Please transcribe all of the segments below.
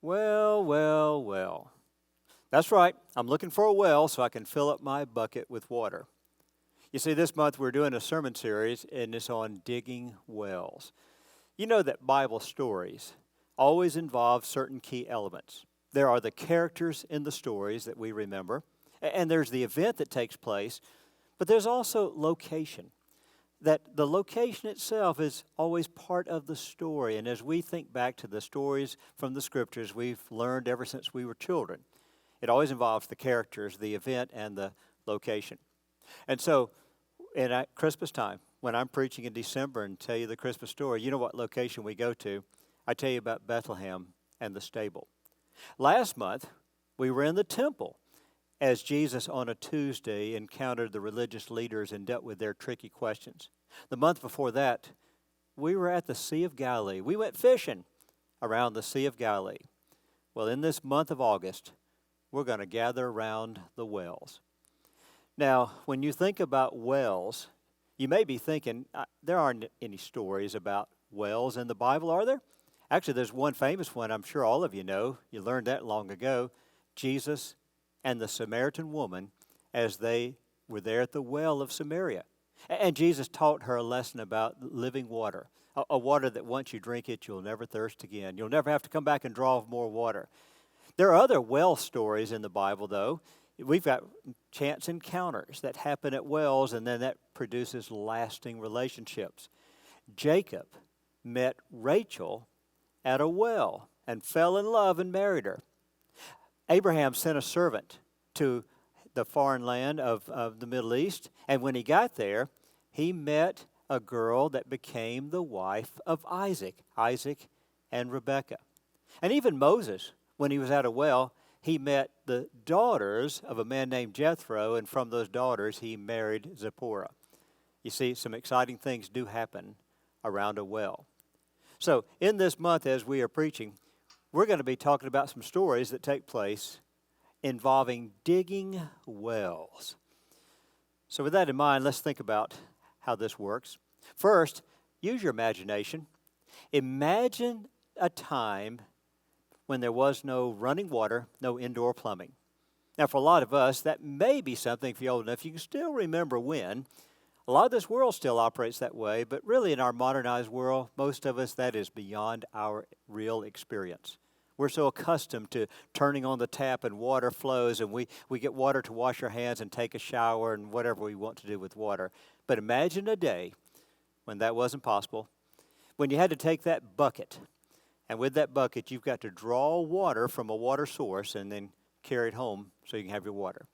Well, well, well. That's right. I'm looking for a well so I can fill up my bucket with water. You see, this month we're doing a sermon series, and it's on digging wells. You know that Bible stories always involve certain key elements. There are the characters in the stories that we remember, and there's the event that takes place, but there's also location. That the location itself is always part of the story. And as we think back to the stories from the scriptures we've learned ever since we were children, it always involves the characters, the event, and the location. And so, at Christmas time, when I'm preaching in December and tell you the Christmas story, you know what location we go to. I tell you about Bethlehem and the stable. Last month, we were in the temple as Jesus on a Tuesday encountered the religious leaders and dealt with their tricky questions. The month before that, we were at the Sea of Galilee. We went fishing around the Sea of Galilee. Well, in this month of August, we're going to gather around the wells. Now, when you think about wells, you may be thinking, there aren't any stories about wells in the Bible, are there? Actually, there's one famous one I'm sure all of you know. You learned that long ago. Jesus and the Samaritan woman as they were there at the well of Samaria. And Jesus taught her a lesson about living water, a water that once you drink it, you'll never thirst again. You'll never have to come back and draw more water. There are other well stories in the Bible, though. We've got chance encounters that happen at wells, and then that produces lasting relationships. Jacob met Rachel at a well and fell in love and married her. Abraham sent a servant to the foreign land of the Middle East, and when he got there, he met a girl that became the wife of Isaac and Rebekah. And even Moses, when he was at a well, he met the daughters of a man named Jethro, and from those daughters he married Zipporah. You see, some exciting things do happen around a well. So in this month, as we are preaching, we're going to be talking about some stories that take place involving digging wells. So with that in mind, let's think about how this works. First, use your imagination. Imagine a time when there was no running water, no indoor plumbing. Now, for a lot of us, that may be something, if you're old enough, you can still remember when. A lot of this world still operates that way, but really in our modernized world, most of us, that is beyond our real experience. We're so accustomed to turning on the tap and water flows, and we get water to wash our hands and take a shower and whatever we want to do with water. But imagine a day when that wasn't possible, when you had to take that bucket, and with that bucket you've got to draw water from a water source and then carry it home so you can have your water.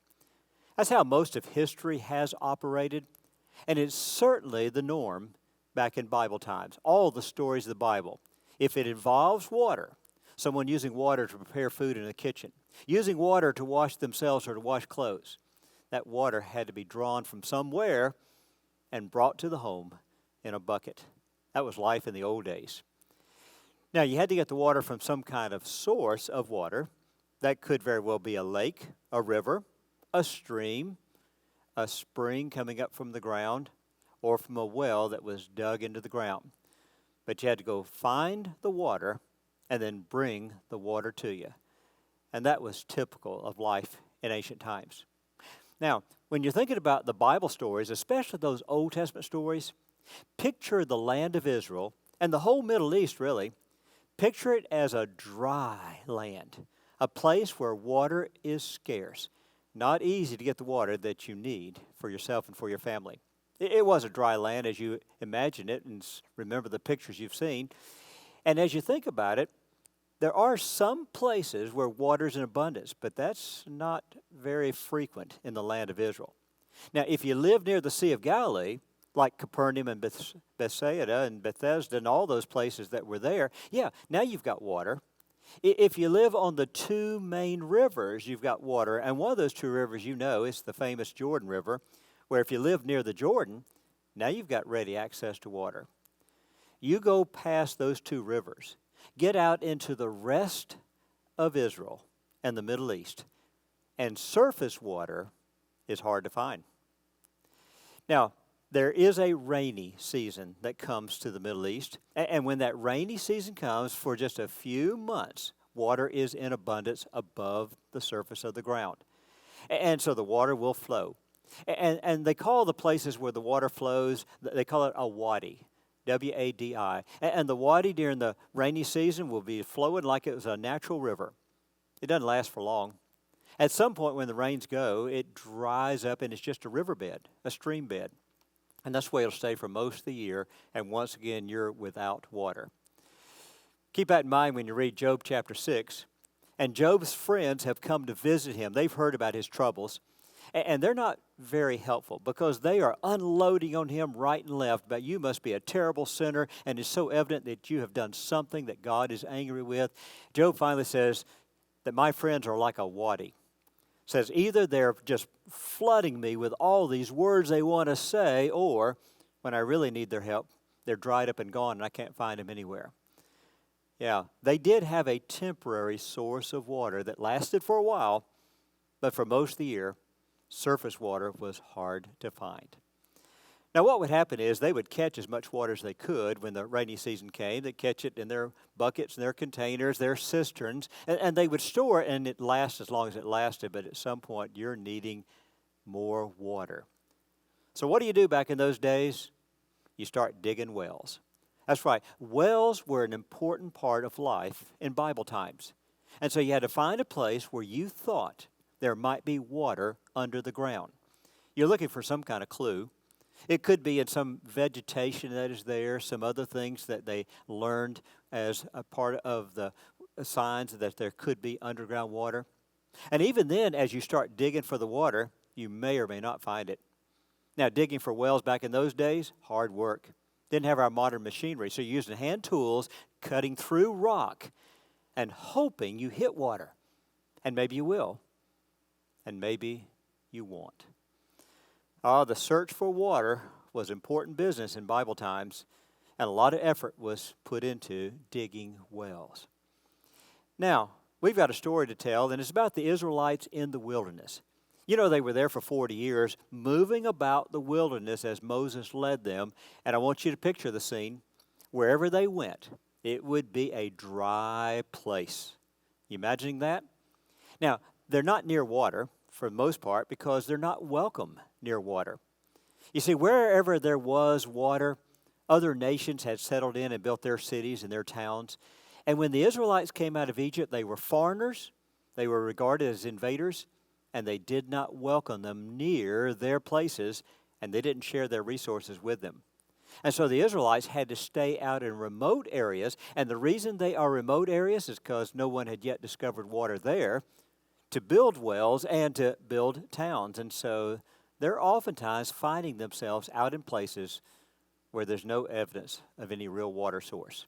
That's how most of history has operated, and it's certainly the norm back in Bible times. All the stories of the Bible, if it involves water, someone using water to prepare food in the kitchen, using water to wash themselves or to wash clothes, that water had to be drawn from somewhere and brought to the home in a bucket. That was life in the old days. Now, you had to get the water from some kind of source of water. That could very well be a lake, a river, a stream, a spring coming up from the ground, or from a well that was dug into the ground. But you had to go find the water and then bring the water to you. And that was typical of life in ancient times. Now, when you're thinking about the Bible stories, especially those Old Testament stories, picture the land of Israel and the whole Middle East, really. Picture it as a dry land, a place where water is scarce. Not easy to get the water that you need for yourself and for your family. It was a dry land as you imagine it and remember the pictures you've seen. And as you think about it, there are some places where water's in abundance, but that's not very frequent in the land of Israel. Now, if you live near the Sea of Galilee, like Capernaum and Bethsaida and Bethesda and all those places that were there, yeah, now you've got water. If you live on the two main rivers, you've got water. And one of those two rivers, you know, is the famous Jordan River, where if you live near the Jordan, now you've got ready access to water. You go past those two rivers, get out into the rest of Israel and the Middle East, and surface water is hard to find. Now, there is a rainy season that comes to the Middle East, and when that rainy season comes for just a few months, water is in abundance above the surface of the ground. And so the water will flow. And they call the places where the water flows, they call it a wadi, W-A-D-I. And the wadi during the rainy season will be flowing like it was a natural river. It doesn't last for long. At some point when the rains go, it dries up and it's just a riverbed, a stream bed. And that's where it'll stay for most of the year. And once again, you're without water. Keep that in mind when you read Job chapter 6. And Job's friends have come to visit him. They've heard about his troubles. And they're not very helpful because they are unloading on him right and left. But you must be a terrible sinner, and it's so evident that you have done something that God is angry with. Job finally says that my friends are like a wadi. Says either they're just flooding me with all these words they want to say, or when I really need their help, they're dried up and gone and I can't find them anywhere. Yeah, they did have a temporary source of water that lasted for a while, but for most of the year, surface water was hard to find. Now, what would happen is they would catch as much water as they could when the rainy season came. They'd catch it in their buckets, in their containers, their cisterns, and they would store it, and it lasts as long as it lasted, but at some point, you're needing more water. So what do you do back in those days? You start digging wells. That's right. Wells were an important part of life in Bible times. And so you had to find a place where you thought there might be water under the ground. You're looking for some kind of clue. It could be in some vegetation that is there, some other things that they learned as a part of the signs that there could be underground water. And even then, as you start digging for the water, you may or may not find it. Now, digging for wells back in those days, hard work. Didn't have our modern machinery, so you're using hand tools, cutting through rock, and hoping you hit water. And maybe you will, and maybe you won't. The search for water was important business in Bible times, and a lot of effort was put into digging wells. Now, we've got a story to tell, and it's about the Israelites in the wilderness. You know, they were there for 40 years, moving about the wilderness as Moses led them. And I want you to picture the scene. Wherever they went, it would be a dry place. You imagining that? Now, they're not near water for the most part because they're not welcome near water. You see, wherever there was water, other nations had settled in and built their cities and their towns. And when the Israelites came out of Egypt, they were foreigners. They were regarded as invaders. And they did not welcome them near their places, and they didn't share their resources with them. And so the Israelites had to stay out in remote areas, and the reason they are remote areas is because no one had yet discovered water there to build wells and to build towns. And so they're oftentimes finding themselves out in places where there's no evidence of any real water source.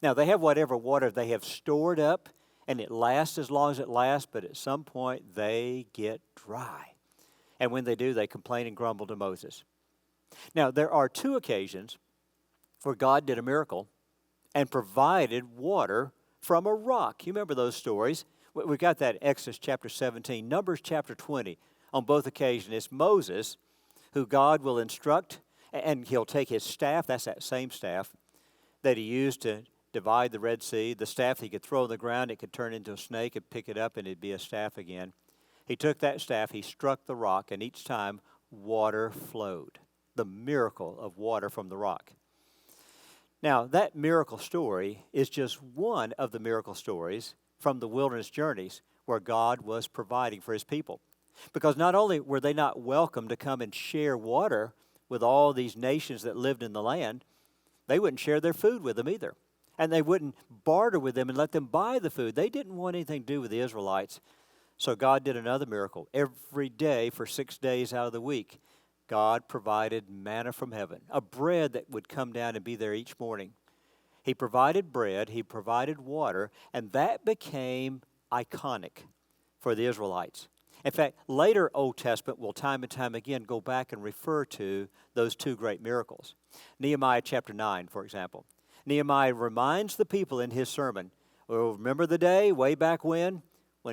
Now, they have whatever water they have stored up, and it lasts as long as it lasts, but at some point they get dry. And when they do, they complain and grumble to Moses. Now, there are two occasions where God did a miracle and provided water from a rock. You remember those stories? We got that in Exodus chapter 17, Numbers chapter 20. On both occasions, it's Moses who God will instruct, and he'll take his staff, that's that same staff that he used to divide the Red Sea. The staff he could throw on the ground, it could turn into a snake and pick it up and it'd be a staff again. He took that staff, he struck the rock, and each time water flowed. The miracle of water from the rock. Now, that miracle story is just one of the miracle stories from the wilderness journeys where God was providing for his people. Because not only were they not welcome to come and share water with all these nations that lived in the land, they wouldn't share their food with them either. And they wouldn't barter with them and let them buy the food. They didn't want anything to do with the Israelites. So God did another miracle. Every day for 6 days out of the week, God provided manna from heaven, a bread that would come down and be there each morning. He provided bread, he provided water, and that became iconic for the Israelites. In fact, later Old Testament will time and time again go back and refer to those two great miracles. Nehemiah chapter 9, for example. Nehemiah reminds the people in his sermon, well, remember the day way back when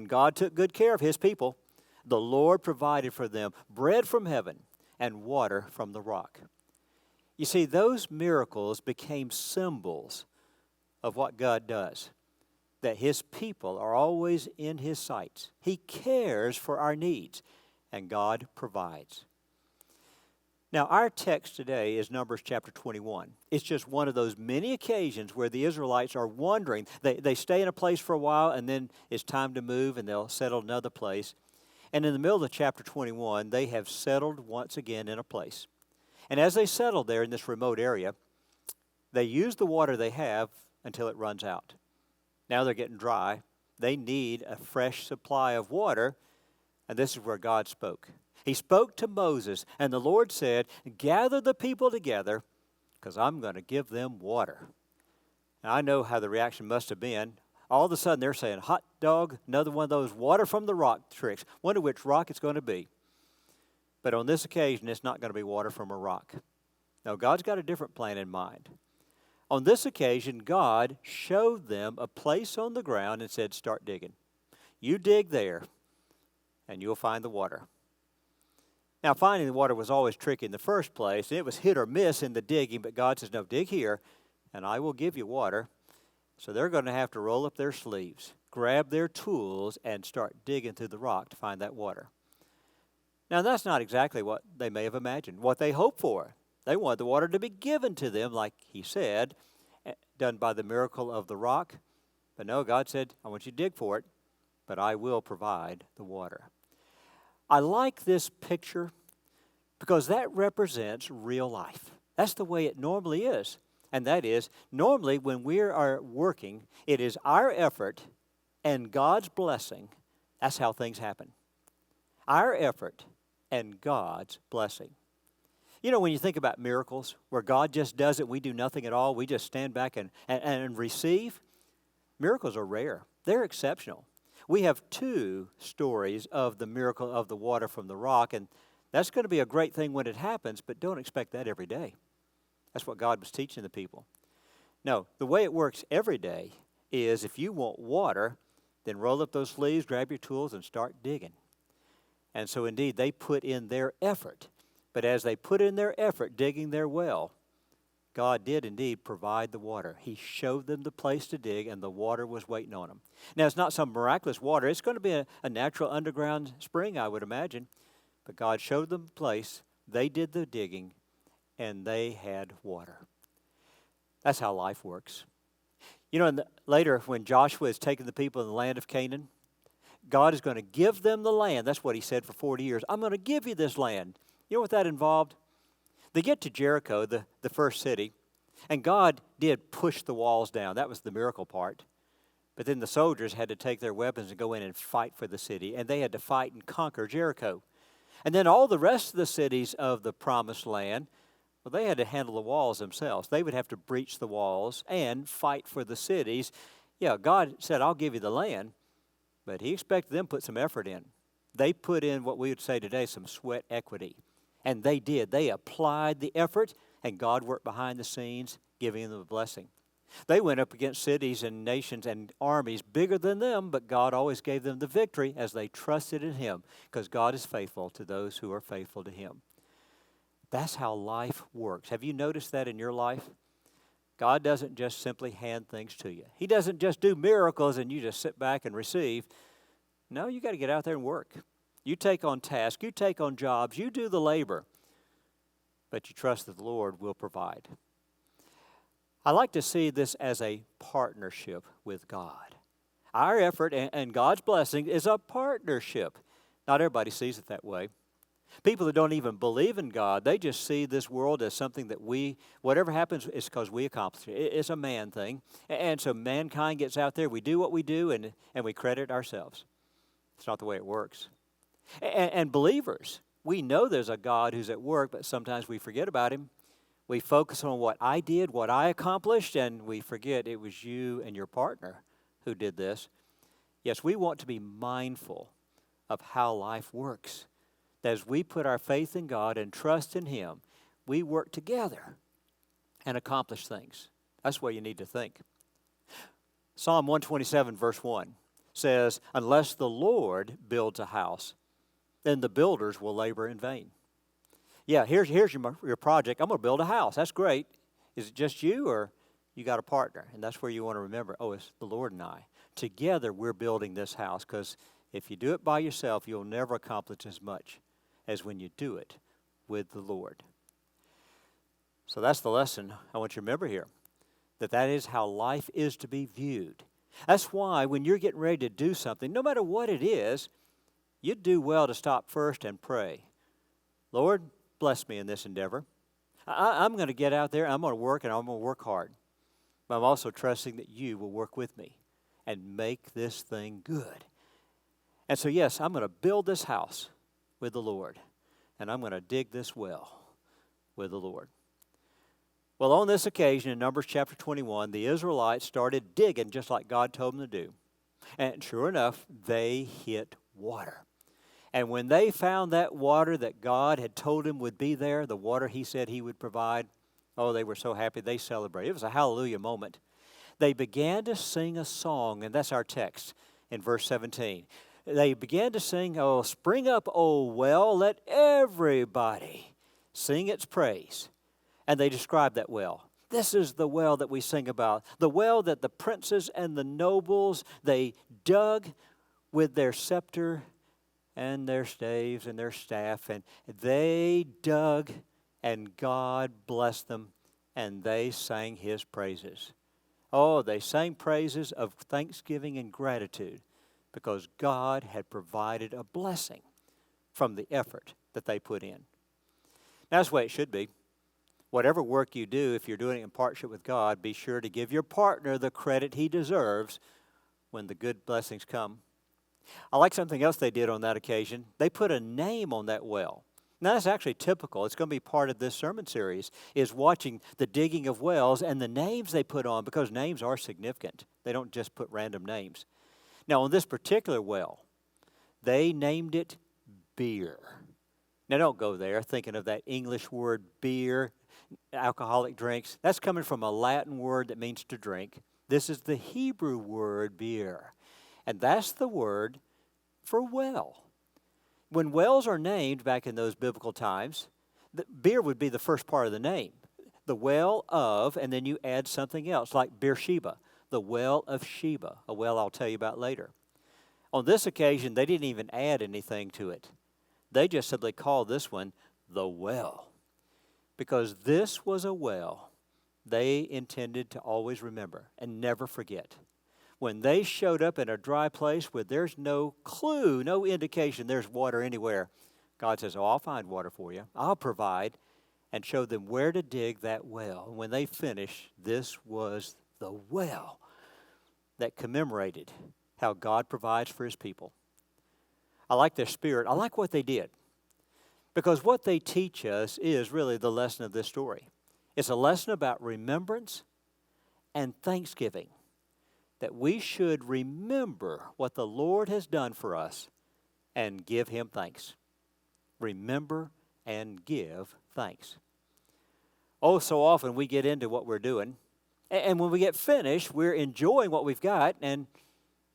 God took good care of his people, the Lord provided for them bread from heaven and water from the rock. You see, those miracles became symbols of what God does. that His people are always in His sights. He cares for our needs, and God provides. Now, our text today is Numbers chapter 21. It's just one of those many occasions where the Israelites are wandering. They stay in a place for a while, and then it's time to move, and they'll settle in another place. And in the middle of chapter 21, they have settled once again in a place. And as they settle there in this remote area, they use the water they have until it runs out. Now they're getting dry. They need a fresh supply of water, and this is where God spoke. He spoke to Moses, and the Lord said, "Gather the people together, because I'm going to give them water." Now, I know how the reaction must have been. All of a sudden, they're saying, "Hot dog, another one of those water from the rock tricks. Wonder which rock it's going to be." But on this occasion, it's not going to be water from a rock. No, God's got a different plan in mind. On this occasion, God showed them a place on the ground and said, "Start digging. You dig there, and you'll find the water." Now, finding the water was always tricky in the first place. It was hit or miss in the digging, but God says, "No, dig here, and I will give you water." So they're going to have to roll up their sleeves, grab their tools, and start digging through the rock to find that water. Now, that's not exactly what they may have imagined, what they hoped for. They wanted the water to be given to them, like He said, done by the miracle of the rock. But no, God said, "I want you to dig for it, but I will provide the water." I like this picture because that represents real life. That's the way it normally is. And that is, normally when we are working, it is our effort and God's blessing. That's how things happen. Our effort and God's blessing. You know, when you think about miracles, where God just does it, we do nothing at all, we just stand back and receive, miracles are rare. They're exceptional. We have two stories of the miracle of the water from the rock, and that's going to be a great thing when it happens, but don't expect that every day. That's what God was teaching the people. No, the way it works every day is if you want water, then roll up those sleeves, grab your tools, and start digging. And so indeed, they put in their effort. But as they put in their effort digging their well, God did indeed provide the water. He showed them the place to dig, and the water was waiting on them. Now, it's not some miraculous water. It's going to be a natural underground spring, I would imagine. But God showed them the place. They did the digging, and they had water. That's how life works. You know, later when Joshua is taking the people in the land of Canaan, God is going to give them the land. That's what He said for 40 years. "I'm going to give you this land." You know what that involved? They get to Jericho, the first city, and God did push the walls down. That was the miracle part. But then the soldiers had to take their weapons and go in and fight for the city, and they had to fight and conquer Jericho. And then all the rest of the cities of the promised land, well, they had to handle the walls themselves. They would have to breach the walls and fight for the cities. Yeah, God said, "I'll give you the land," but He expected them to put some effort in. They put in what we would say today some sweat equity. And they did. They applied the effort, and God worked behind the scenes, giving them the blessing. They went up against cities and nations and armies bigger than them, but God always gave them the victory as they trusted in Him, because God is faithful to those who are faithful to Him. That's how life works. Have you noticed that in your life? God doesn't just simply hand things to you. He doesn't just do miracles and you just sit back and receive. No, you got to get out there and work. You take on tasks, you take on jobs, you do the labor, but you trust that the Lord will provide. I like to see this as a partnership with God. Our effort and God's blessing is a partnership. Not everybody sees it that way. People that don't even believe in God, they just see this world as something that whatever happens is because we accomplish it. It's a man thing. And so mankind gets out there, we do what we do, and we credit ourselves. It's not the way it works. And believers, we know there's a God who's at work, but sometimes we forget about Him. We focus on what I did, what I accomplished, and we forget it was you and your partner who did this. Yes, we want to be mindful of how life works. That as we put our faith in God and trust in Him, we work together and accomplish things. That's the way you need to think. Psalm 127, verse 1 says, "Unless the Lord builds a house, then the builders will labor in vain." Yeah, here's your project. I'm going to build a house. That's great. Is it just you, or you got a partner. And that's where you want to remember, oh, it's the Lord and I. Together, we're building this house, because if you do it by yourself, you'll never accomplish as much as when you do it with the Lord. So that's the lesson I want you to remember here, that is how life is to be viewed. That's why when you're getting ready to do something, no matter what it is, you'd do well to stop first and pray. Lord, bless me in this endeavor. I'm going to get out there, I'm going to work, and I'm going to work hard. But I'm also trusting that you will work with me and make this thing good. And so, yes, I'm going to build this house with the Lord, and I'm going to dig this well with the Lord. Well, on this occasion, in Numbers chapter 21, the Israelites started digging just like God told them to do. And sure enough, they hit water. And when they found that water that God had told them would be there, the water he said he would provide, oh, they were so happy. They celebrated. It was a hallelujah moment. They began to sing a song, and that's our text in verse 17. They began to sing, oh, spring up, oh well, let everybody sing its praise. And they describe that well. This is the well that we sing about. The well that the princes and the nobles, they dug with their scepter and their staves and their staff. And they dug, and God blessed them, and they sang his praises. Oh, they sang praises of thanksgiving and gratitude because God had provided a blessing from the effort that they put in. That's the way it should be. Whatever work you do, if you're doing it in partnership with God, be sure to give your partner the credit he deserves when the good blessings come. I like something else they did on that occasion. They put a name on that well. Now, that's actually typical. It's going to be part of this sermon series, is watching the digging of wells and the names they put on, because names are significant. They don't just put random names. Now, on this particular well, they named it beer. Now, don't go there thinking of that English word beer, alcoholic drinks. That's coming from a Latin word that means to drink. This is the Hebrew word beer, and that's the word for well. When wells are named back in those biblical times, the beer would be the first part of the name. The well of, and then you add something else, like Beersheba, the well of Sheba, a well I'll tell you about later. On this occasion, they didn't even add anything to it. They just simply called this one the well, because this was a well they intended to always remember and never forget. When they showed up in a dry place where there's no clue, no indication there's water anywhere, God says, oh, I'll find water for you. I'll provide, and show them where to dig that well. And when they finished, this was the well that commemorated how God provides for his people. I like their spirit. I like what they did, because what they teach us is really the lesson of this story. It's a lesson about remembrance and thanksgiving, that we should remember what the Lord has done for us and give him thanks. Remember and give thanks. Oh, so often we get into what we're doing, and when we get finished, we're enjoying what we've got, and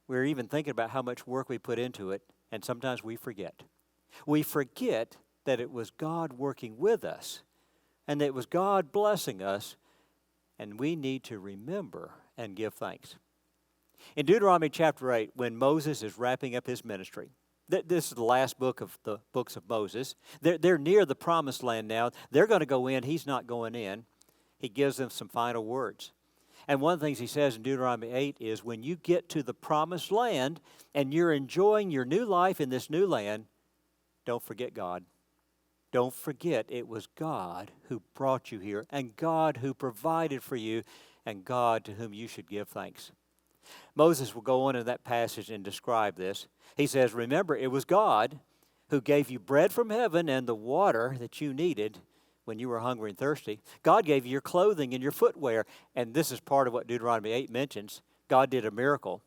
we're even thinking about how much work we put into it, and sometimes we forget. We forget that it was God working with us, and that it was God blessing us, and we need to remember and give thanks. In Deuteronomy chapter 8, when Moses is wrapping up his ministry, this is the last book of the books of Moses. They're near the promised land now. They're going to go in. He's not going in. He gives them some final words. And one of the things he says in Deuteronomy 8 is, when you get to the promised land and you're enjoying your new life in this new land, don't forget God. Don't forget it was God who brought you here, and God who provided for you, and God to whom you should give thanks. Moses will go on in that passage and describe this. He says, remember, it was God who gave you bread from heaven and the water that you needed when you were hungry and thirsty. God gave you your clothing and your footwear. And this is part of what Deuteronomy 8 mentions. God did a miracle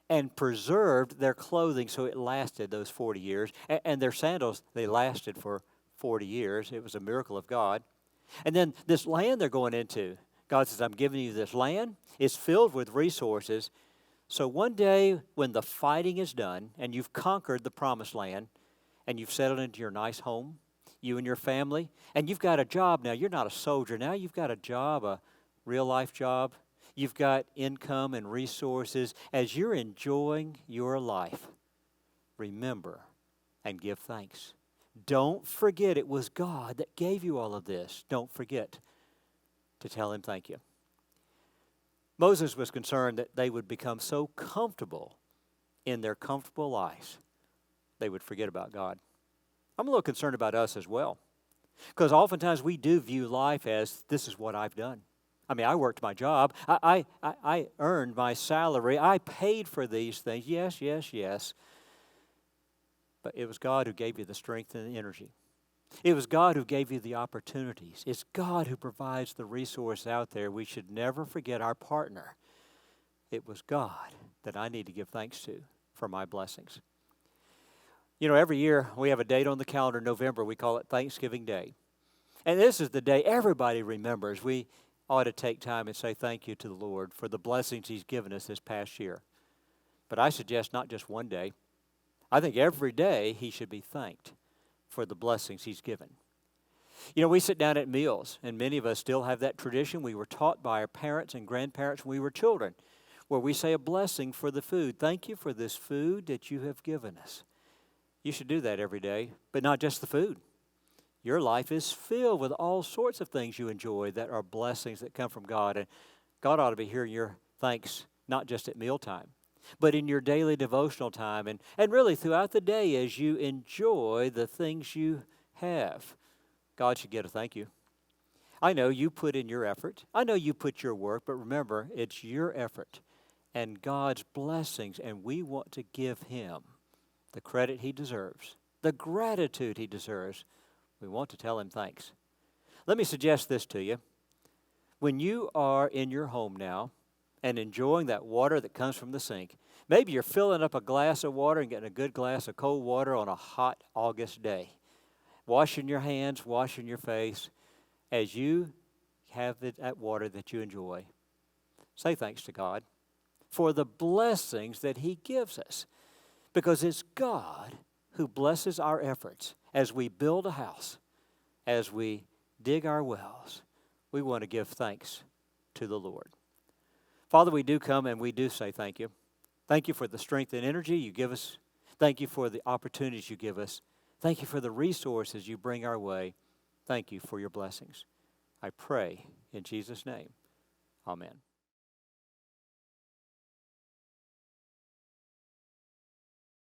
and preserved their clothing so it lasted those 40 years. And their sandals, they lasted for 40 years. It was a miracle of God. And then this land they're going into, God says, I'm giving you this land. It's filled with resources. So one day when the fighting is done and you've conquered the promised land and you've settled into your nice home, you and your family, and you've got a job now. You're not a soldier now. You've got a job, a real life job. you've got income and resources. As you're enjoying your life, remember and give thanks. Don't forget it was God that gave you all of this. Don't forget to tell Him thank you. Moses was concerned that they would become so comfortable in their comfortable lives, they would forget about God. I'm a little concerned about us as well, because oftentimes we do view life as, this is what I've done. I mean, I worked my job. I earned my salary. I paid for these things. Yes, yes, yes. But it was God who gave you the strength and the energy. It was God who gave you the opportunities. It's God who provides the resource out there. We should never forget our partner. It was God that I need to give thanks to for my blessings. You know, every year we have a date on the calendar, November. We call it Thanksgiving Day. And this is the day everybody remembers. We ought to take time and say thank you to the Lord for the blessings He's given us this past year. But I suggest not just one day. I think every day He should be thanked for the blessings He's given. You know, we sit down at meals, and many of us still have that tradition. We were taught by our parents and grandparents when we were children, where we say a blessing for the food. Thank you for this food that you have given us. You should do that every day, but not just the food. Your life is filled with all sorts of things you enjoy that are blessings that come from God. And God ought to be hearing your thanks, not just at mealtime, but in your daily devotional time and really throughout the day as you enjoy the things you have. God should get a thank you. I know you put in your effort. I know you put your work, but remember, it's your effort and God's blessings, and we want to give Him the credit He deserves, the gratitude He deserves. We want to tell Him thanks. Let me suggest this to you. When you are in your home now and enjoying that water that comes from the sink, maybe you're filling up a glass of water and getting a good glass of cold water on a hot August day. Washing your hands, washing your face, as you have that water that you enjoy. Say thanks to God for the blessings that He gives us, because it's God who blesses our efforts as we build a house, as we dig our wells. We want to give thanks to the Lord. Father, we do come and we do say thank you. Thank you for the strength and energy you give us. Thank you for the opportunities you give us. Thank you for the resources you bring our way. Thank you for your blessings. I pray in Jesus' name. Amen.